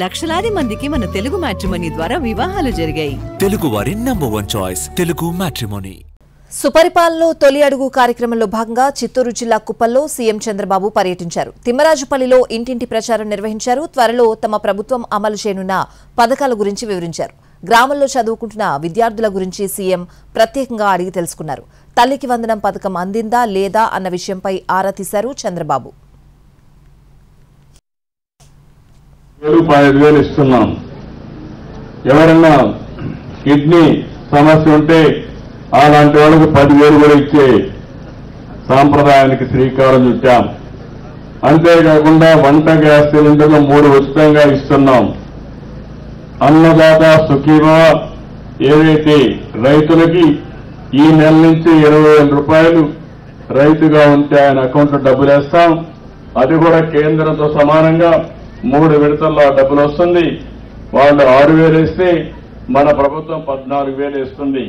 లక్షలాది మందికి మన తెలుగు మ్యాట్రిమోనీ ద్వారా వివాహాలు జరిగాయి. తెలుగు వారి నంబర్ 1 చాయిస్ తెలుగు మ్యాట్రిమోనీ. సుపరిపాలనలో తొలి అడుగు కార్యక్రమంలో భాగంగా చిత్తూరు జిల్లా కుప్పల్లో సీఎం చంద్రబాబు పర్యటించారు. తిమ్మరాజుపల్లిలో ఇంటింటి ప్రచారం నిర్వహించారు. త్వరలో తమ ప్రభుత్వం అమలు చేయనున్న పథకాల గురించి వివరించారు. గ్రామంలో చదువుకుంటున్న విద్యార్థుల గురించి సీఎం ప్రత్యేకంగా అడిగి తెలుసుకున్నారు. తల్లికి వందనం పథకం అందిందా లేదా అన్న విషయంపై ఆరా తీశారు చంద్రబాబు. 5,000 ఇస్తున్నాం. ఎవరన్నా కిడ్నీ సమస్య ఉంటే అలాంటి వాళ్ళకి 10,000 కూడా ఇచ్చే సాంప్రదాయానికి శ్రీకారం చుట్టాం. అంతేకాకుండా వంట గ్యాస్ సిలిండర్లు 3 ఉచితంగా ఇస్తున్నాం. అన్నదాత సుఖీభవ ఏదైతే రైతులకి ఈ నెల నుంచి 20,000 రూపాయలు రైతుగా ఉంటే ఆయన అకౌంట్లో డబ్బులు వేస్తాం. అది కూడా కేంద్రంతో సమానంగా 3 విడతల్లో డబ్బులు వస్తుంది. వాళ్ళు 6,000 వేస్తే మన ప్రభుత్వం 14,000 వేస్తుంది.